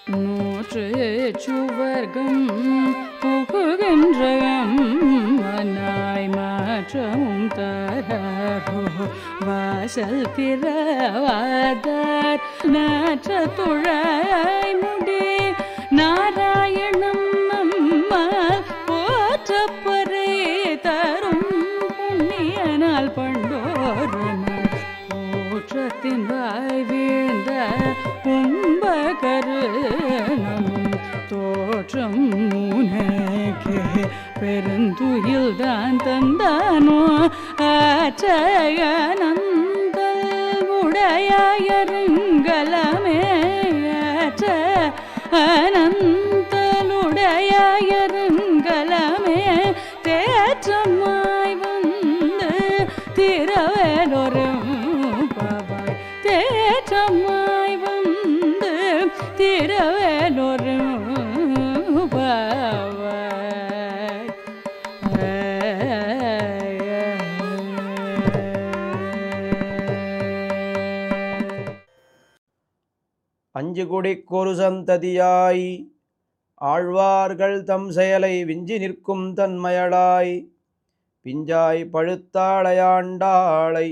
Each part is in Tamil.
நூற்று சுவர்க்கம் புகுகின்ற மனாய் மாற்றமும் தரோ வாசல் திறவாதார் நாற்ற துழாய் முடி நாராயணம் நம்மால் போற்றப்பறை தரும் புண்ணியனால் பண்டோரும் போற்றத்தின் வாய் வீழ்ந்த கும்பகர்ணம் தோற்றம் உனக்கே பெருந்துயில் தான் தந்தானோ ஆற்றையனந்தல் உடையாயருங்கலமே ஆற்ற அனந்தலுடையாயருங்கலமே தேற்றமாய் வந்து திரவேலொரு பாவாய் தேற்றமாய் வந்து திரவேலொரு பாவாய். அஞ்சு குடிக்கொரு சந்ததியாய் ஆழ்வார்கள் தம் செயலை விஞ்சி நிற்கும் தன்மையளாய் பிஞ்சாய் பழுத்தாளையாண்டாளை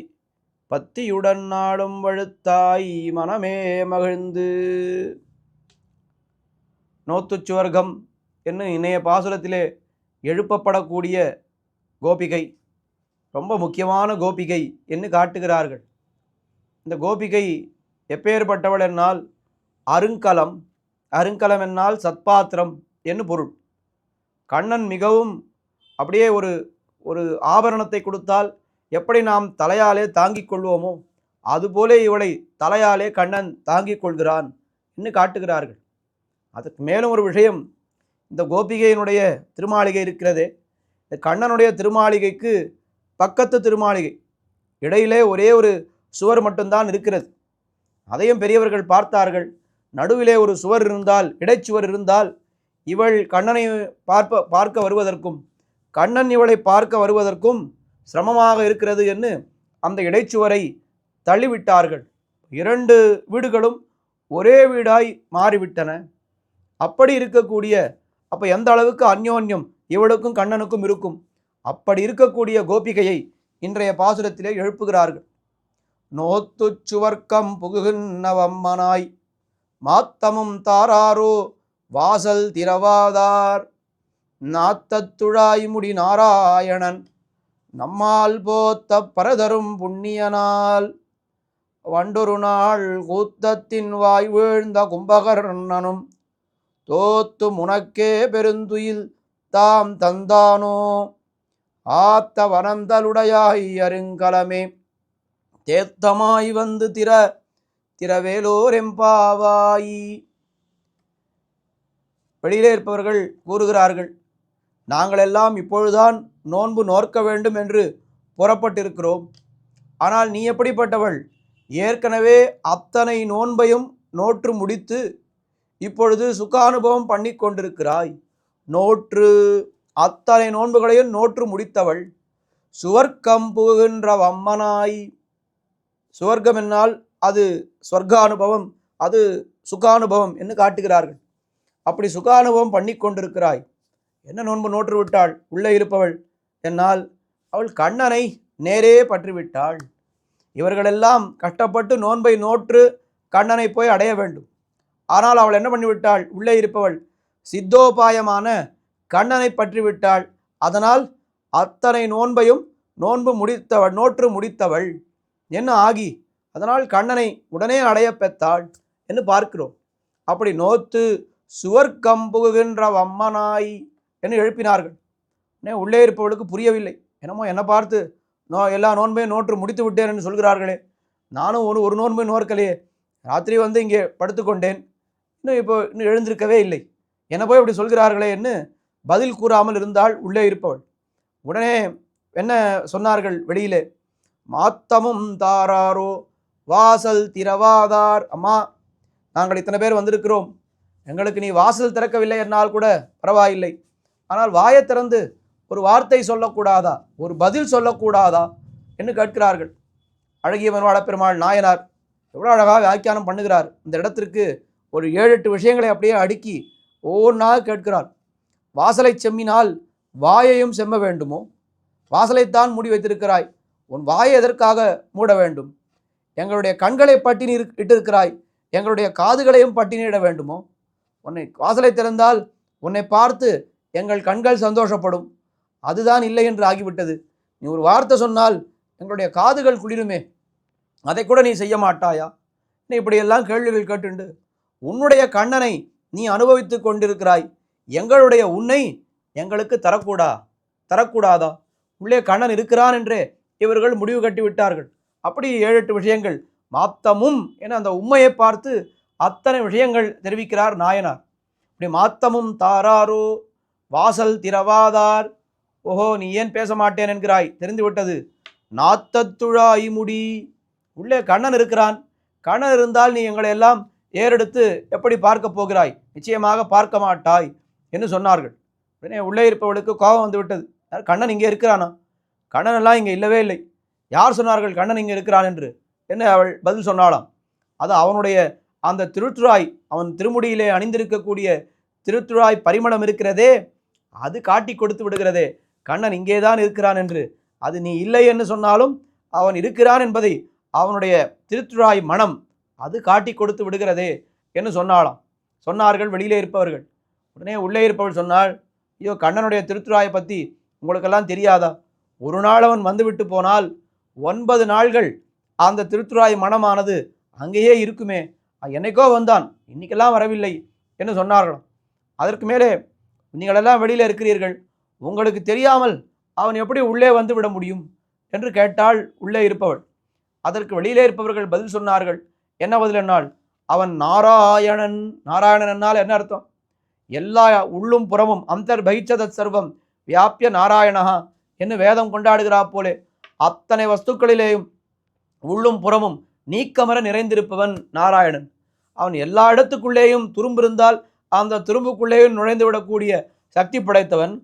பத்தியுடன் நாளும் வழுத்தாய் மனமே மகிழ்ந்து. நோத்துச்சுவர்க்கம் என்னும் இணைய பாசுரத்திலே எழுப்பப்படக்கூடிய கோபிகை ரொம்ப முக்கியமான கோபிகை என்று காட்டுகிறார்கள். இந்த கோபிகை எப்பேற்பட்டவள் என்னால் அருங்கலம், அருங்கலம் என்னால் சத்பாத்திரம் என்று பொருள். கண்ணன் மிகவும் அப்படியே ஒரு ஒரு ஆபரணத்தை கொடுத்தால் எப்படி நாம் தலையாலே தாங்கிக் கொள்வோமோ அதுபோலே இவளை தலையாலே கண்ணன் தாங்கிக் கொள்கிறான் என்று காட்டுகிறார்கள். அதுக்கு மேலும் ஒரு விஷயம், இந்த கோபிகையினுடைய திருமாளிகை இருக்கிறதே, இந்த கண்ணனுடைய திருமாளிகைக்கு பக்கத்து திருமாளிகை இடையிலே ஒரே ஒரு சுவர் மட்டும்தான் இருக்கிறது. அதையும் பெரியவர்கள் பார்த்தார்கள். நடுவிலே ஒரு சுவர் இருந்தால், இடைச்சுவர் இருந்தால் இவள் கண்ணனை பார்க்க வருவதற்கும் கண்ணன் இவளை பார்க்க வருவதற்கும் சிரமமாக இருக்கிறது என்று அந்த இடைச்சுவரை தள்ளிவிட்டார்கள். இரண்டு வீடுகளும் ஒரே வீடாய் மாறிவிட்டன. அப்படி இருக்கக்கூடிய அப்போ எந்த அளவுக்கு அந்யோன்யம் இவளுக்கும் கண்ணனுக்கும் இருக்கும், அப்படி இருக்கக்கூடிய கோபிகையை இன்றைய பாசுரத்திலே எழுப்புகிறார்கள். நோத்து சுவர்க்கம் புகுகின்றவம்மனாய் மாத்தமும் தாராரோ வாசல் திரவாதார் நாத்தத்துழாய் முடி நாராயணன் நம்மால் போத்த பரதரும் புண்ணியனால் வண்டொரு நாள் கூத்தத்தின் வாய் வீழ்ந்த கும்பகர்ணனும் தோத்து முனக்கே பெருந்துயில் தாம் தந்தானோ ஆத்த வனந்தலுடையாய் அருங்கலமே தேத்தமாய் வந்து திரவேலோரெம்பாவாயி. வெளியிலே இருப்பவர்கள் கூறுகிறார்கள், நாங்களெல்லாம் இப்பொழுதுதான் நோன்பு நோற்க வேண்டும் என்று புறப்பட்டிருக்கிறோம். ஆனால் நீ எப்படிப்பட்டவள்? ஏற்கனவே அத்தனை நோன்பையும் நோற்று முடித்து இப்பொழுது சுகானுபவம் பண்ணி கொண்டிருக்கிறாய். நோற்று அத்தனை நோன்புகளையும் நோற்று முடித்தவள். சுவர்க்கம் புகுகின்ற வம்மனாய், சுவர்க்கம் என்னால் அது சொர்க்கானுபவம், அது சுகானுபவம் என்று காட்டுகிறார்கள். அப்படி சுகானுபவம் பண்ணி கொண்டிருக்கிறாய். என்ன நோன்பு நோற்று விட்டாள் உள்ளே இருப்பவள் என்னால்? அவள் கண்ணனை நேரே பற்றிவிட்டாள். இவர்களெல்லாம் கஷ்டப்பட்டு நோன்பை நோற்று கண்ணனை போய் அடைய வேண்டும். ஆனால் அவள் என்ன பண்ணிவிட்டாள்? உள்ளே இருப்பவள் சித்தோபாயமான கண்ணனை பற்றிவிட்டாள். அதனால் அத்தனை நோன்பையும் நோற்று முடித்தவள் என்ன ஆகி அதனால் கண்ணனை உடனே அடைய பெற்றாள் என்று பார்க்கிறோம். அப்படி நோத்து சுவர்க்கம் புகுகின்ற வம்மனாய் என்று எழுப்பினார்கள். உள்ளே இருப்பவளுக்கு புரியவில்லை. என்னமோ என்னை பார்த்து எல்லா நோன்பையும் நோற்று முடித்து விட்டேன் என்று சொல்கிறார்களே, நானும் ஒரு நோன்பை நோற்கலையே, ராத்திரி வந்து இங்கே படுத்துக்கொண்டேன், இன்னும் எழுந்திருக்கவே இல்லை, என்னை போய் இப்படி சொல்கிறார்களே என்று பதில் கூறாமல் இருந்தால் உள்ளே இருப்பவள். உடனே என்ன சொன்னார்கள் வெளியிலே? மாத்தமும் தாராரோ வாசல் திறவாதார். அம்மா, நாங்கள் இத்தனை பேர் வந்திருக்கிறோம், எங்களுக்கு நீ வாசல் திறக்கவில்லை என்னால் கூட பரவாயில்லை, ஆனால் வாயை திறந்து ஒரு வார்த்தை சொல்லக்கூடாதா, ஒரு பதில் சொல்லக்கூடாதா என்று கேட்கிறார்கள். அழகிய மனவாள பெருமாள் நாயனார் எவ்வளோ அழகாக வியாக்கியானம் பண்ணுகிறார். இந்த இடத்திற்கு ஒரு 7-8 விஷயங்களை அப்படியே அடுக்கி ஒவ்வொன்றாக கேட்கிறார். வாசலை செம்மினால் வாயையும் செம்ம வேண்டுமோ? வாசலைத்தான் மூடி வைத்திருக்கிறாய், உன் வாயை எதற்காக மூட வேண்டும்? எங்களுடைய கண்களை பட்டினி இட்டிருக்கிறாய், எங்களுடைய காதுகளையும் பட்டினியிட வேண்டுமோ? உன்னை வாசலை திறந்தால் உன்னை பார்த்து எங்கள் கண்கள் சந்தோஷப்படும், அதுதான் இல்லை என்று ஆகிவிட்டது. நீ ஒரு வார்த்தை சொன்னால் எங்களுடைய காதுகள் குளிருமே, அதை கூட நீ செய்ய மாட்டாயா? நீ இப்படியெல்லாம் கேள்விகள் கேட்டுண்டு உன்னுடைய கண்ணனை நீ அனுபவித்து கொண்டிருக்கிறாய், எங்களுடைய உன்னை எங்களுக்கு தரக்கூடாதா? உள்ளே கண்ணன் இருக்கிறான் என்றே இவர்கள் முடிவு கட்டிவிட்டார்கள். அப்படி 7-8 விஷயங்கள் மாத்தமும் என அந்த உண்மையை பார்த்து அத்தனை விஷயங்கள் தெரிவிக்கிறார் நாயனார். இப்படி மாத்தமும் தாராரோ வாசல் திறவாதார். ஓஹோ, நீ ஏன் பேச மாட்டேன் என்கிறாய், தெரிந்துவிட்டது. நாத்தத்துழாய் முடி, உள்ளே கண்ணன் இருக்கிறான், கண்ணன் இருந்தால் நீ எங்களை எல்லாம் ஏறெடுத்து எப்படி பார்க்க போகிறாய்? நிச்சயமாக பார்க்க மாட்டாய் என்று சொன்னார்கள். உடனே உள்ளே இருப்பவளுக்கு கோபம் வந்து விட்டது. கண்ணன் இங்கே இருக்கிறானா? கண்ணன் எல்லாம் இங்கே இல்லவே இல்லை. யார் சொன்னார்கள் கண்ணன் இங்கே இருக்கிறான் என்று அவள் பதில் சொன்னாளாம். அது அவனுடைய அந்த திருத்துழாய், அவன் திருமுடியிலே அணிந்திருக்கக்கூடிய திருத்துழாய் பரிமளம் இருக்கிறதே, அது காட்டி கொடுத்து விடுகிறதே கண்ணன் இங்கே தான் இருக்கிறான் என்று. அது நீ இல்லை என்று சொன்னாலும் அவன் இருக்கிறான் என்பதை அவனுடைய திருத்துழாய் மனம் அது காட்டி கொடுத்து விடுகிறதே என்று சொன்னார்கள் வெளியிலே இருப்பவர்கள். உடனே உள்ளே இருப்பவள் சொன்னாள், ஐயோ, கண்ணனுடைய திருத்துழாயை பற்றி உங்களுக்கெல்லாம் தெரியாதா? ஒரு நாள் அவன் வந்துவிட்டு போனால் 9 நாள்கள் அந்த திருத்துழாய் மனமானது அங்கேயே இருக்குமே, என்னைக்கோ வந்தான், இன்னைக்கெல்லாம் வரவில்லை என்று சொன்னார்களாம். அதற்கு மேலே நீங்களெல்லாம் வெளியில் இருக்கிறீர்கள், உங்களுக்கு தெரியாமல் அவன் எப்படி உள்ளே வந்து விட முடியும் என்று கேட்டாள் உள்ளே இருப்பவள். அதற்கு வெளியிலே இருப்பவர்கள் பதில் சொன்னார்கள். என்ன பதில் என்னால், அவன் நாராயணன். நாராயணன் என்னால் என்ன அர்த்தம்? எல்லா உள்ளும் புறமும் அந்தர் பைச்சதத் சர்வம் வியாபிய நாராயணஹா என்று வேதம் கொண்டாடுகிறா போலே அத்தனை வஸ்துக்களிலேயும் உள்ளும் புறமும் நீக்கமர நிறைந்திருப்பவன் நாராயணன். அவன் எல்லா இடத்துக்குள்ளேயும் துரும்பு இருந்தால் அந்த துரும்புக்குள்ளேயும் நுழைந்து விடக்கூடிய சக்தி படைத்தவன்.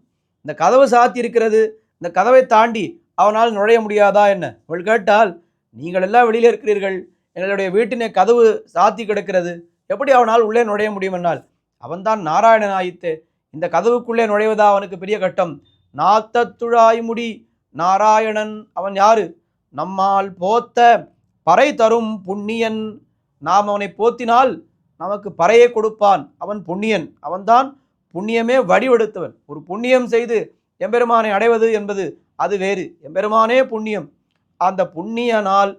இந்த கதவு சாத்தி இருக்கிறது, இந்த கதவை தாண்டி அவனால் நுழைய முடியாதா என்ன? அவள் கேட்டால், நீங்கள் எல்லாம் வெளியில் இருக்கிறீர்கள், எங்களுடைய வீட்டினை கதவு சாத்தி கிடக்கிறது, எப்படி அவனால் உள்ளே நுழைய முடியும் என்னால்? அவன்தான் நாராயணன் ஆயித்தே, இந்த கதவுக்குள்ளே நுழைவதா அவனுக்கு பெரிய கட்டம். நாத்தத்துழாய் முடி நாராயணன். அவன் யாரு? நம்மால் போத்த பறை தரும் புண்ணியன். நாம் அவனை போத்தினால் நமக்கு பறையை கொடுப்பான். அவன் புண்ணியன், அவன்தான் புண்ணியமே வடிவெடுத்தவன். ஒரு புண்ணியம் செய்து எம்பெருமானை அடைவது என்பது அது வேறு, எம்பெருமானே புண்ணியம். அந்த புண்ணியனால்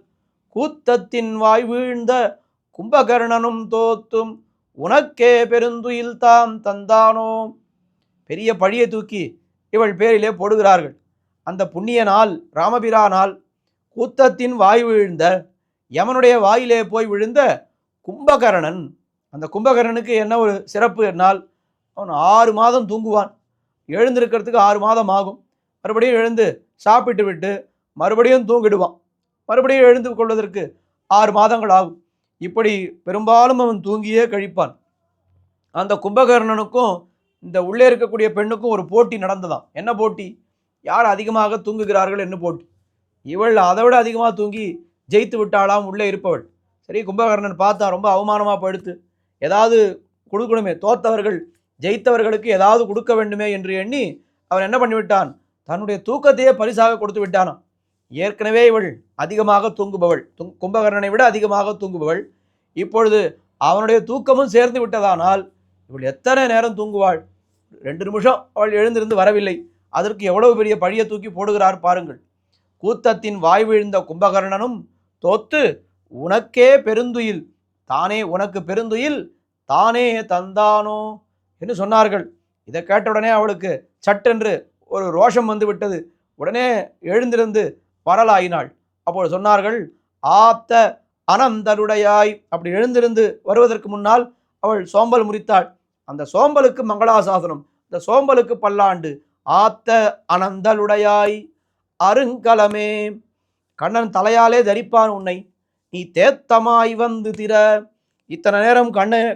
கூத்தத்தின் வாய் வீழ்ந்த கும்பகர்ணனும் தோத்தும் உனக்கே பெருந்துயில் தாம் தந்தானோ. பெரிய பழியை தூக்கி இவள் பேரிலே போடுகிறார்கள். அந்த புண்ணியனால், ராமபிரானால் கூத்தத்தின் வாய் வீழ்ந்த, யமனுடைய வாயிலே போய் விழுந்த கும்பகர்ணன். அந்த கும்பகர்ணனுக்கு என்ன ஒரு சிறப்பு என்னால், அவன் 6 மாதம் தூங்குவான். எழுந்திருக்கிறதுக்கு 6 மாதம் ஆகும். மறுபடியும் எழுந்து சாப்பிட்டு விட்டு மறுபடியும் தூங்கிடுவான். மறுபடியும் எழுந்து கொள்வதற்கு 6 மாதங்கள் ஆகும். இப்படி பெரும்பாலும் அவன் தூங்கியே கழிப்பான். அந்த கும்பகர்ணனுக்கும் இந்த உள்ளே இருக்கக்கூடிய பெண்ணுக்கும் ஒரு போட்டி நடந்ததாம். என்ன போட்டி? யார் அதிகமாக தூங்குகிறார்கள் என்ன போட்டி. இவள் அதை விட அதிகமாக தூங்கி ஜெயித்து விட்டாளாம் உள்ளே இருப்பவள். சரி, கும்பகர்ணன் பார்த்தா ரொம்ப அவமானமாக போயிடுத்து, ஏதாவது கொடுக்கணுமே, தோத்தவர்கள் ஜெயித்தவர்களுக்கு ஏதாவது கொடுக்க வேண்டுமே என்று எண்ணி அவன் என்ன பண்ணிவிட்டான், தன்னுடைய தூக்கத்தையே பரிசாக கொடுத்து விட்டானான். ஏற்கனவே இவள் அதிகமாக தூங்குபவள், கும்பகர்ணனை விட அதிகமாக தூங்குபவள். இப்பொழுது அவனுடைய தூக்கமும் சேர்ந்து விட்டதானால் இவள் எத்தனை நேரம் தூங்குவாள்? 2 நிமிஷம் அவள் எழுந்திருந்து வரவில்லை. அதற்கு எவ்வளவு பெரிய பழியை தூக்கி போடுகிறார் பாருங்கள். கூத்தத்தின் வாய் வீழ்ந்த கும்பகர்ணனும் தோத்து உனக்கே பெருந்துயில், தானே உனக்கு பெருந்துயில் தானே தந்தானோ என்று சொன்னார்கள். இதை கேட்டவுடனே அவளுக்கு சட்டென்று ஒரு ரோஷம் வந்து விட்டது. உடனே எழுந்திருந்து வரலாயினாள். அப்போது சொன்னார்கள், ஆப்த அனந்தருடையாய். அப்படி எழுந்திருந்து வருவதற்கு முன்னால் அவள் சோம்பல் முறித்தாள். அந்த சோம்பலுக்கு மங்களாசாசனம், இந்த சோம்பலுக்கு பல்லாண்டு. ஆத்த அனந்தலுடையாய் அருங்கலமே. கண்ணன் தலையாலே தரிப்பான் உன்னை, நீ தேத்தமாய் வந்து திற. இத்தனை நேரம்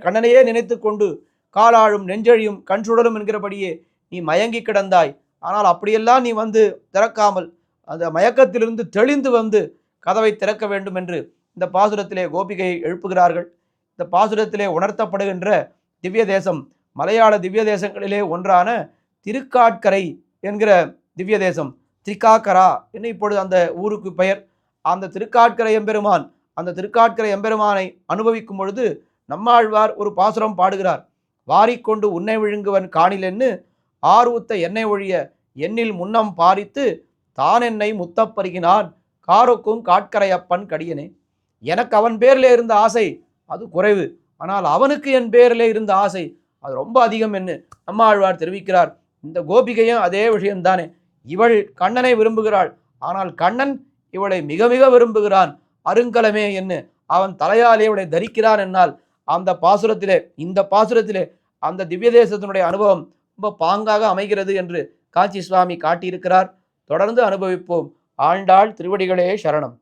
கண்ணனையே நினைத்து கொண்டு காலாழும் நெஞ்சழியும் கண் சுடரும் என்கிறபடியே நீ மயங்கி கிடந்தாய். ஆனால் அப்படியெல்லாம் நீ வந்து திறக்காமல் அந்த மயக்கத்திலிருந்து தெளிந்து வந்து கதவை திறக்க வேண்டும் என்று இந்த பாசுரத்திலே கோபிகையை எழுப்புகிறார்கள். இந்த பாசுரத்திலே உணர்த்தப்படுகின்ற திவ்ய தேசம் மலையாள திவ்ய தேசங்களிலே ஒன்றான திருக்காட்கரை என்கிற திவ்ய தேசம். திரிகாக்கரா என்று இப்பொழுது அந்த ஊருக்கு பெயர். அந்த திருக்காட்கரை எம்பெருமான், அந்த திருக்காட்கரை எம்பெருமானை அனுபவிக்கும் பொழுது நம்மாழ்வார் ஒரு பாசுரம் பாடுகிறார். வாரிக்கொண்டு உன்னை விழுங்குவன் காணிலென்னு ஆர்வத்த எண்ணெய் ஒழிய எண்ணில் முன்னம் பாரித்து தான் என்னை முத்தப்பருகினான் காரொக்கும் காட்கரையப்பன் கடியனே. எனக்கு அவன் பேரில் இருந்த ஆசை அது குறைவு, ஆனால் அவனுக்கு என் பேரில் இருந்த ஆசை அது ரொம்ப அதிகம் என்று நம்மாழ்வார் தெரிவிக்கிறார். இந்த கோபிகையும் அதே விஷயம்தானே. இவள் கண்ணனை விரும்புகிறாள், ஆனால் கண்ணன் இவளை மிக மிக விரும்புகிறான். அருங்கலமே என்று அவன் தலையாலே இவளை தரிக்கிறான் என்னால் அந்த பாசுரத்திலே, இந்த பாசுரத்திலே அந்த திவ்ய தேசத்தினுடைய அனுபவம் ரொம்ப பாங்காக அமைகிறது என்று காஞ்சி சுவாமி காட்டியிருக்கிறார். தொடர்ந்து அனுபவிப்போம். ஆண்டாள் திருவடிகளே சரணம்.